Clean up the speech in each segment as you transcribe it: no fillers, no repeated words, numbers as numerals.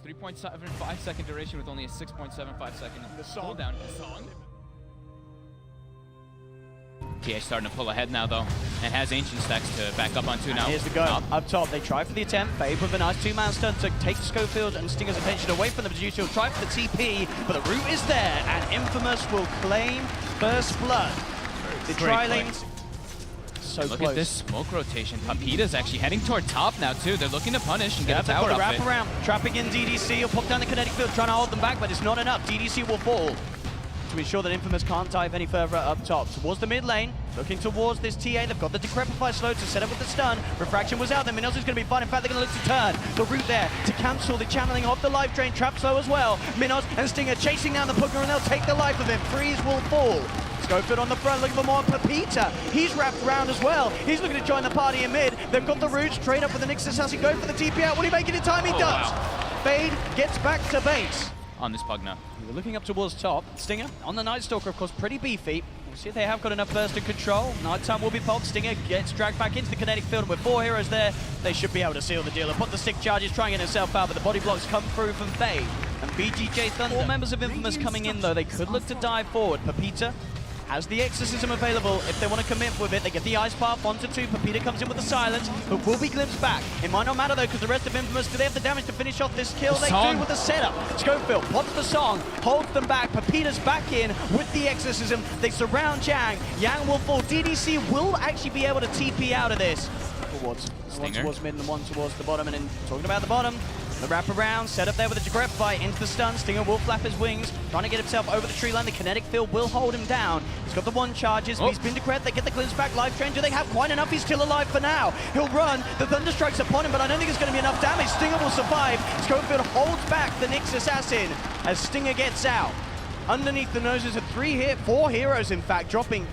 3.75 second duration with only a 6.75 second cooldown. The song. TA starting to pull ahead now though, and has ancient stacks to back up onto now. Here's the go. Up top, they try for the attempt. Fade with a nice two-man stun to take Schofield and Stinger's attention away from the Medusa. He'll try for the TP, but the route is there, and Infamous will claim first blood. The tri-lanes so look close. At this smoke rotation. Papita's actually heading toward top now too. They're looking to punish and get a tower up. Wrap around, trapping in DDC. He'll pop down the kinetic field, trying to hold them back, but it's not enough. DDC will fall to ensure that Infamous can't dive any further up top. Towards the mid lane, looking towards this TA. They've got the Decrepify slow to set up with the stun. Refraction was out there. Minos is going to be fine. In fact, they're going to look to turn the route there to cancel the channeling of the life drain. Trap slow as well. Minos and Stinger chasing down the Pugner, and they'll take the life of him. Freeze will fall. Schofield on the front, looking for more. Papita, he's wrapped around as well. He's looking to join the party in mid. They've got the roots, trade up with the Nyx Assassin, go for the TP out. Will he make it in time? He does. Wow. Fade gets back to base. On this Pugner. We're looking up towards top. Stinger on the Night Stalker, of course, pretty beefy. We'll see if they have got enough burst and control. Nighttime will be popped. Stinger gets dragged back into the kinetic field, and with 4 heroes there, they should be able to seal the deal. And put the stick charges, trying to get himself out, but the body blocks come through from Fade. And VGJ Thunder. 4 members of Infamous coming in, though. They could look to dive forward. Papita has the Exorcism available. If they want to commit with it, they get the Ice Path onto 2. Papita comes in with the Silence, but will be glimpsed back. It might not matter though, because the rest of Infamous, do they have the damage to finish off this kill? They do with the setup. Schofield pops the song, holds them back. Papita's back in with the Exorcism. They surround Yang. Yang will fall. DDC will actually be able to TP out of this. Towards Stinger. One towards mid and one towards the bottom. And then talking about the bottom, the wraparound, set up there with the Decrepify into the stun. Stinger will flap his wings, trying to get himself over the tree line. The kinetic field will hold him down. He's got the 1 charges. He's been Decrep. They get the glimpse back. Life Drain. Do they have quite enough? He's still alive for now. He'll run. The Thunderstrike's upon him, but I don't think it's going to be enough damage. Stinger will survive. Schofield holds back the Nyx Assassin as Stinger gets out. Underneath the noses of 4 heroes, in fact, dropping.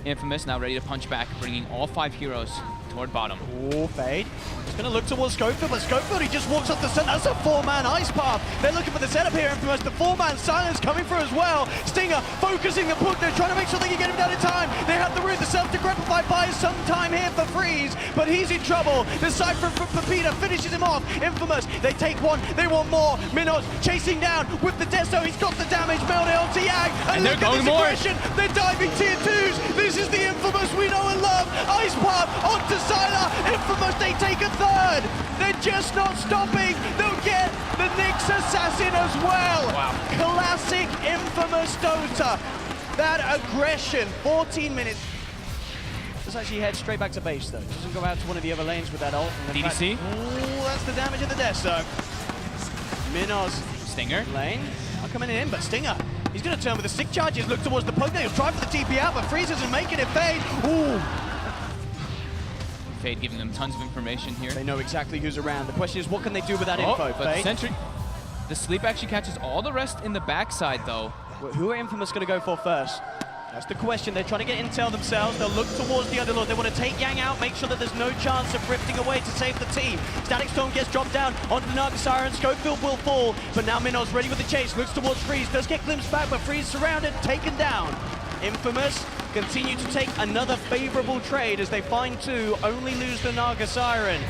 Infamous now ready to punch back, bringing all 5 heroes toward bottom. Oh, Fade. He's going to look towards Schofield, but Schofield, he just walks off the sun. That's a 4-man Ice Path. They're looking for the setup here, Infamous. The 4-man Silence coming through as well. Stinger focusing the puck. They're trying to make sure they can get him down in time. They have the route. The self-Decrepify buys some time here for Freeze, but he's in trouble. The Cypher from Papita finishes him off. Infamous, they take 1. They want more. Minos chasing down with the Deso. He's got the damage. Melded onto Yang. And look at this aggression. They're diving tier 2s. This is the Infamous we know and love. Ice Path onto Sylar. Infamous, they take a 3rd. They're just not stopping. They'll get the Nyx Assassin as well. Wow. Classic Infamous Dota. That aggression, 14 minutes. Does actually head straight back to base though. Doesn't go out to one of the other lanes with that ult. DDC. Ooh, that's the damage of the Deso. Minos. Stinger. Lane. Not coming in, but Stinger. He's going to turn with the stick charges, look towards the Pugner. He'll try for the TP out, but Freeze isn't making it. Fade. Ooh. Fade giving them tons of information here. They know exactly who's around. The question is, what can they do with that info, but Fade? Sentry, the sleep actually catches all the rest in the backside, though. Who are Infamous going to go for first? That's the question. They're trying to get intel themselves. They'll look towards the Underlord. They want to take Yang out, make sure that there's no chance of drifting away to save the team. Static Storm gets dropped down onto the Naga Siren. Schofield will fall, but now Minos ready with the chase. Looks towards Freeze. Does get glimpsed back, but Freeze surrounded, taken down. Infamous continue to take another favorable trade as they find 2, only lose the Naga Siren.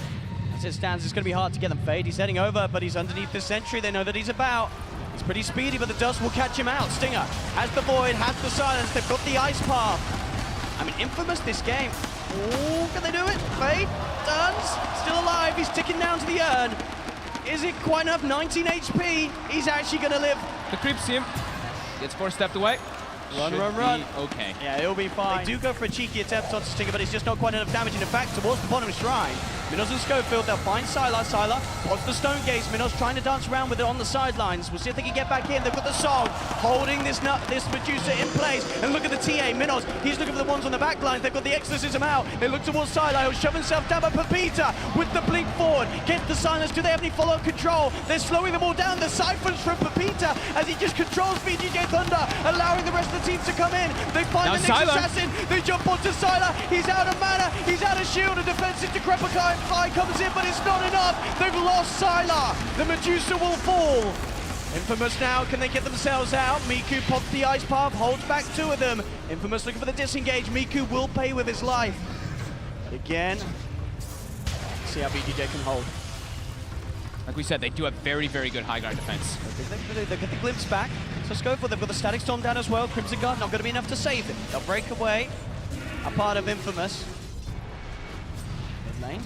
As it stands, it's going to be hard to get them. Fade, he's heading over, but he's underneath the sentry. They know that he's about. He's pretty speedy, but the dust will catch him out. Stinger has the Void, has the Silence. They've got the Ice Path. I mean, Infamous this game. Oh, can they do it? Fade, Duns, still alive. He's ticking down to the urn. Is it quite enough? 19 HP. He's actually going to live. The creeps see him. Gets 4 stepped away. Run. Okay. Yeah, it'll be fine. They do go for a cheeky attempt on Stinger, but it's just not quite enough damage. And in fact, towards the bottom shrine, Minos and Schofield, they'll find Sylar. Sylar pods the stone gates. Minos trying to dance around with it on the sidelines. We'll see if they can get back in. They've got the song holding this Medusa in place. And look at the TA. Minos, he's looking for the ones on the back lines. They've got the Exorcism out. They look towards Sylar. He'll shove himself down, but Papita with the blink forward. Get the Silence. Do they have any follow-up control? They're slowing them all down. The Cyphers from Papita as he just controls VGJ Thunder, allowing the rest of the teams to come in. They find the Nyx Assassin. They jump onto Sylar. He's out of mana. He's out of shield. A defensive Decrepify comes in, but it's not enough. They've lost Sylar. The Medusa will fall. Infamous now, can they get themselves out? Miku pops the Ice Path, holds back 2 of them. Infamous looking for the disengage. Miku will pay with his life. But again, see how VGJ can hold. Like we said, they do have very, very good high ground defense. They get the glimpse back. So Schofield, they've got the static storm down as well. Crimson Guard not going to be enough to save them. They'll break away. A part of Infamous. Mid lane.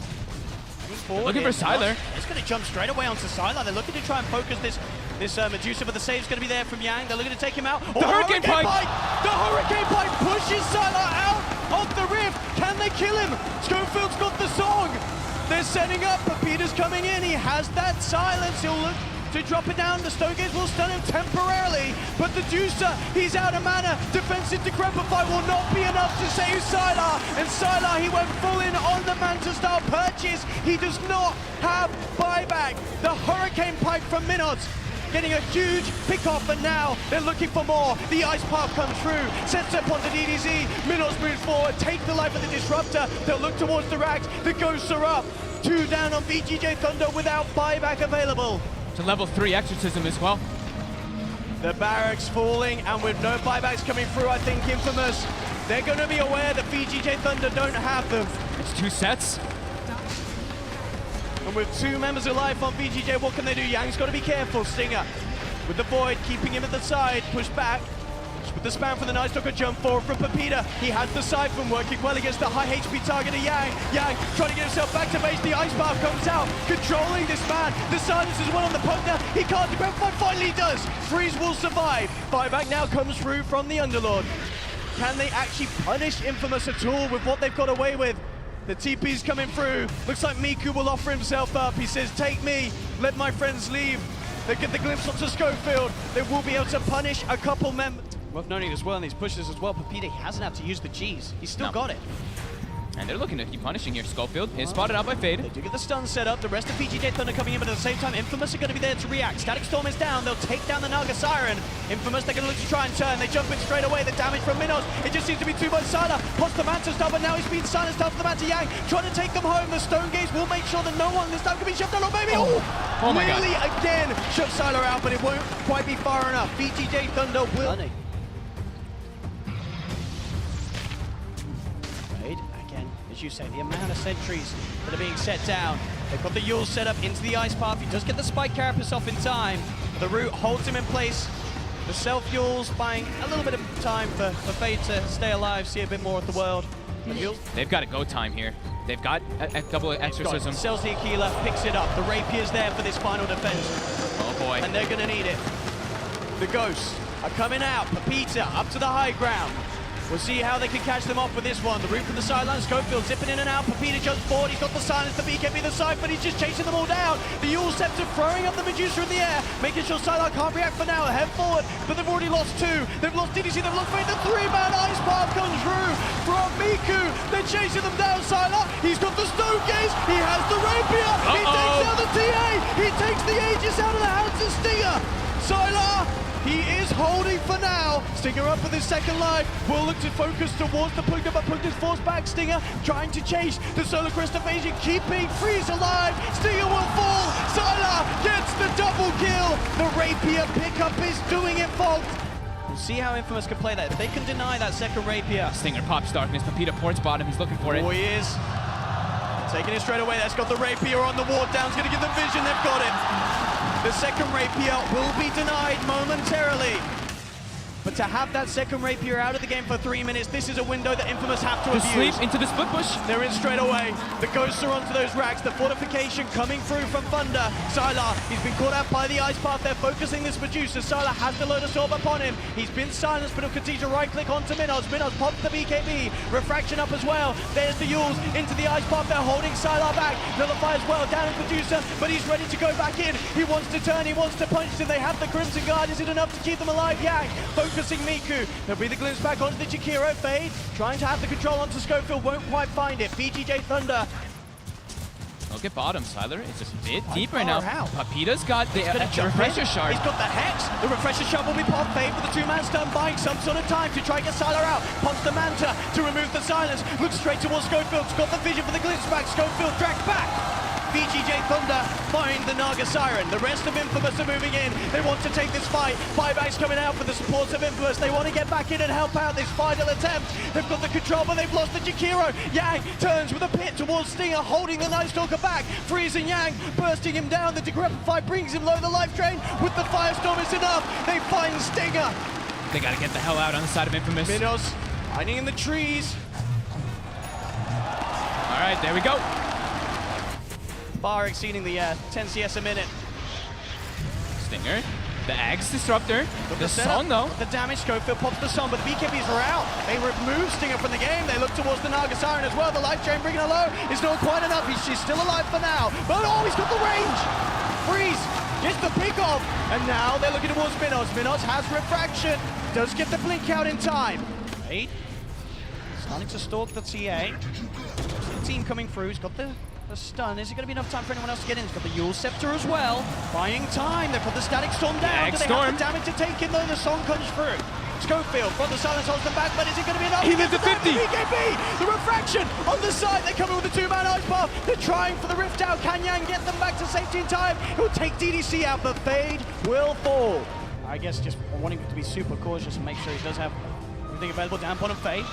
Looking for Sylar. It's going to jump straight away onto Sylar. They're looking to try and focus this Medusa, but the save's going to be there from Yang. They're looking to take him out. The Hurricane Pipe! The Hurricane Pipe pushes Sylar out of the rift. Can they kill him? Schofield's got the song. They're setting up, but Peter's coming in. He has that silence. He'll look to drop it down. The Stone Gaze will stun him temporarily, but the Juicer, he's out of mana. Defensive Decrepify will not be enough to save Sylar. And Sylar, he went full in on the Manta-style purchase. He does not have buyback. The Hurricane Pipe from Minos getting a huge pick-off, and now they're looking for more. The Ice Path comes through, sets up onto DDZ. Minos moves forward, take the life of the Disruptor. They'll look towards the racks. The Ghosts are up. 2 down on VGJ Thunder without buyback available. To level 3 Exorcism as well. The barracks falling, and with no buybacks coming through, I think Infamous, they're going to be aware that VGJ Thunder don't have them. It's 2 sets. And with 2 members alive on VGJ, what can they do? Yang's got to be careful. Stinger with the Void, keeping him at the side, push back. With the spam from the Night Stalker, jump forward from Pepita. He has the Siphon working well against the high HP target of Yang. Yang trying to get himself back to base. The Ice Path comes out, controlling this man. The silence is one on the poke now. He can't do it, but finally he does. Freeze will survive. Buyback now comes through from the Underlord. Can they actually punish Infamous at all with what they've got away with? The TP's coming through. Looks like Miku will offer himself up. He says, take me, let my friends leave. They get the glimpse onto Schofield. They will be able to punish a couple members. Worth noting as well in these pushes as well, Pepita hasn't had to use the G's. He's still got it. And they're looking to keep punishing here. Schofield is spotted out by Fade. They do get the stun set up. The rest of VGJ Thunder coming in, but at the same time, Infamous are going to be there to react. Static Storm is down. They'll take down the Naga Siren. Infamous, they're going to look to try and turn. They jump in straight away. The damage from Minos, it just seems to be too much. Sylar pots the Manta stuff, but now he's being silenced after the Manta. Yang trying to take them home. The Stone Gaze will make sure that no one this time can be shoved out. Maybe. Oh my God. Really again, shove Sylar out, but it won't quite be far enough. VGJ Thunder will. As you say, the amount of sentries that are being set down. They've got the Yule set up into the Ice Path. He does get the Spike Carapace off in time. The root holds him in place. The self-Yules buying a little bit of time for Fade to stay alive, see a bit more of the world. They've got a go time here. They've got a double Exorcism. Sells the Aquila, picks it up. The Rapier's there for this final defense. Oh boy. And they're going to need it. The Ghosts are coming out. Pepita up to the high ground. We'll see how they can catch them off with this one. The root from the sideline, Schofield zipping in and out. Pepita jumps forward, he's got the silence, the BKB, the Siphon, he's just chasing them all down. The Yule Scepter throwing up the Medusa in the air, making sure Sylar can't react for now. Head forward, but they've already lost 2. They've lost DDC, they've lost Fade. The 3-man Ice Path comes through from Miku. They're chasing them down, Sylar. He's got the Stone Gaze, he has the Rapier. He takes out the TA, he takes the Aegis out of the hands of Stinger. Sylar, he is holding for now. Stinger up with his second life. Will look to focus towards the Pugna, but Pugna's forced back. Stinger trying to chase the Solar Crest evasion, keeping Freeze alive. Stinger will fall. Sylar gets the double kill. The Rapier pickup is doing it, folks. We'll see how Infamous can play that. If they can deny that second Rapier. Stinger pops Darkness. Pepita ports bottom. He's looking for it. Oh, he is. Taking it straight away. That's got the Rapier on the ward down. It's going to give them vision. They've got it. The second Rapier will be denied momentarily. But to have that second Rapier out of the game for 3 minutes, this is a window that Infamous have to abuse. Sleep into the split push. They're in straight away. The Ghosts are onto those racks. The fortification coming through from Thunder. Sylar, he's been caught out by the Ice Path. They're focusing this Medusa. Sylar has the Lotus Orb upon him. He's been silenced, but he'll continue to right-click onto Minos. Minos pops the BKB. Refraction up as well. There's the Yules into the Ice Path. They're holding Sylar back. Nullify as well. Down in Medusa, but he's ready to go back in. He wants to turn. He wants to punch. Do they have the Crimson Guard? Is it enough to keep them alive? Yang focusing Miku. There'll be the glimpse back onto the Chikiro. Fade trying to have the control onto Schofield, won't quite find it. VGJ Thunder. Look at bottom, Sylar. It's a bit deep right now. Out. Pepita's got the refresher shard. He's got the Hex. The refresher shard will be popped. Fade with the 2-man stun, buying some sort of time to try and get Sylar out. Pumps the Manta to remove the silence. Looks straight towards Schofield. Got the vision for the glimpse back. Schofield dragged back. VGJ Thunder find the Naga Siren. The rest of Infamous are moving in. They want to take this fight. Buyback's coming out for the supports of Infamous. They want to get back in and help out this final attempt. They've got the control, but they've lost the Jakiro. Yang turns with a pit towards Stinger, holding the Night Stalker back. Freezing Yang, bursting him down. The Decrepify brings him low. The life drain with the Firestorm is enough. They find Stinger. They gotta get the hell out on the side of Infamous. Minos hiding in the trees. All right, there we go. Far exceeding the 10 CS a minute. Stinger, the Axe Disruptor, the Song though. The damage, Scofield pops the Song, but the BKBs are out. They remove Stinger from the game. They look towards the Naga Siren as well. The life chain bringing her low is not quite enough. She's still alive for now. But oh, he's got the range. Freeze gets the pick off. And now they're looking towards Minos. Minos has refraction. Does get the blink out in time. Right. Starting to stalk the TA. The team coming through. He's got the stun. Is it going to be enough time for anyone else to get in? He's got the Yule Scepter as well. Buying time. They've got the Static Storm down. Do they have the damage to take in though? The Song comes through. Schofield from the silence holds them back, but is it going to be enough? He lives at 50. BKB, the refraction on the side. They come in with the two-man ice path. They're trying for the rift out. Can Yang get them back to safety in time? He'll take DDC out, but Fade will fall. I guess just wanting to be super cautious and make sure he does have everything available. Down upon him, Fade.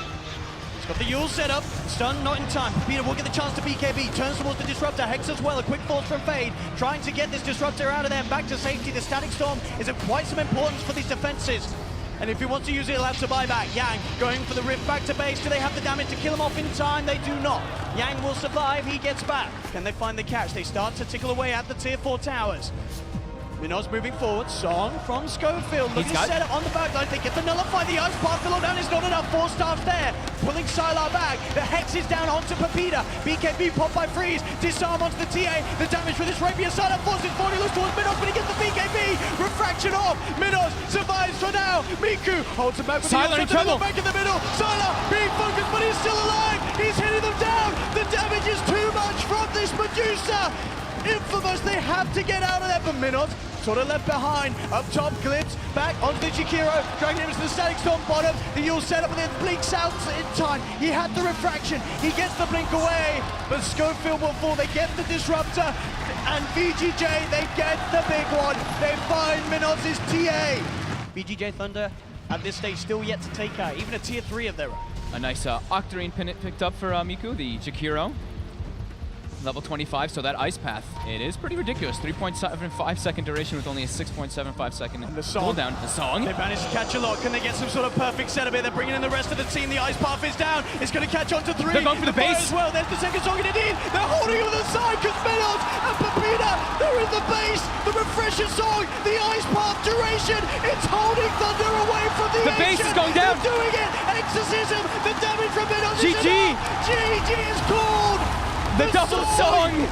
He's got the Yule set up. Stun not in time. Peter will get the chance to BKB. Turns towards the Disruptor. Hex as well. A quick force from Fade. Trying to get this Disruptor out of there. Back to safety. The Static Storm is of quite some importance for these defenses. And if he wants to use it, he'll have to buy back. Yang going for the rift back to base. Do they have the damage to kill him off in time? They do not. Yang will survive. He gets back. Can they find the catch? They start to tickle away at the tier 4 towers. Minos moving forward. Song from Schofield. Looking set up on the back line. They get the nullify. The ice path. The lockdown is not enough. 4 stars there. Pulling Sylar back. The Hex is down onto Pepita. BKB popped by Freeze. Disarm onto the TA. The damage for this Rapier. Sylar forces forward. He looks towards Minos, but he gets the BKB. Refraction off. Minos survives for now. Miku holds him back with Sylar in trouble. Back in the middle. Sylar being focused, but he's still alive. He's hitting them down. The damage is too much from this Medusa. Infamous, they have to get out of there, but Minos sort of left behind. Up top, Glimpse, back onto the Jakiro, dragging him into the Static Storm bottom. The Yule set up and then blinks out in time. He had the refraction, he gets the blink away, but Schofield will fall. They get the Disruptor, and VGJ, they get the big one. They find Minos' TA. VGJ Thunder, at this stage, still yet to take out even a tier 3 of their own. A nice Octarine pin picked up for Miku, the Jakiro. Level 25, so that ice path, it is pretty ridiculous. 3.75 second duration with only a 6.75 second cooldown. The Song. They managed to catch a lot. Can they get some sort of perfect setup here? They're bringing in the rest of the team. The ice path is down. It's going to catch on to 3. They're going for the base as well. There's the second Song in it in. They're holding on the side because Minos and Pepita, they're in the base. The refresher Song, the ice path duration, it's holding Thunder away from the base is going down. They're doing it. Exorcism. The damage from Minos is GG. enough. GG is called. The double Song!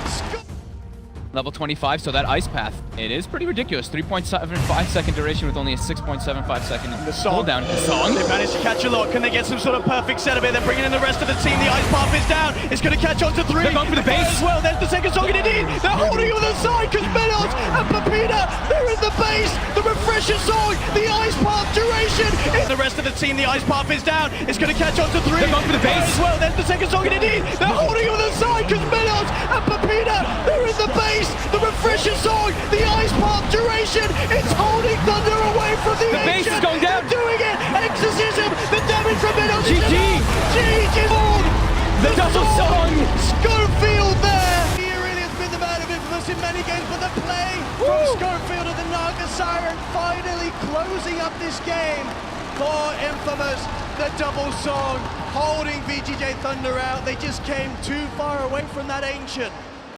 Level 25, so that ice path, it is pretty ridiculous. 3.75 second duration with only a 6.75 second cooldown. The Song. They managed to catch a lot. Can they get some sort of perfect setup here? They're bringing in the rest of the team. The ice path is down. It's going to catch on to 3. They're going for the base as well. There's the second Song in it in. They're holding on the side because Minos and Pepita, they're in the base. The refresher Song, the ice path duration. The rest of the team, the ice path is down. It's going to catch on to 3. They're going for the base as well. There's the second Song in it in. They're holding on the side because Minos and Pepita, they're in the base. The refresher Song, the ice path duration, it's holding Thunder away from the base is going down. They're doing it. Exorcism. The damage from Minos. GG. GG. The double Song. Schofield there. He really has been the man of Infamous in many games, but the play from Schofield of the Naga Siren finally closing up this game for Infamous. The double Song holding VGJ Thunder out. They just came too far away from that Ancient.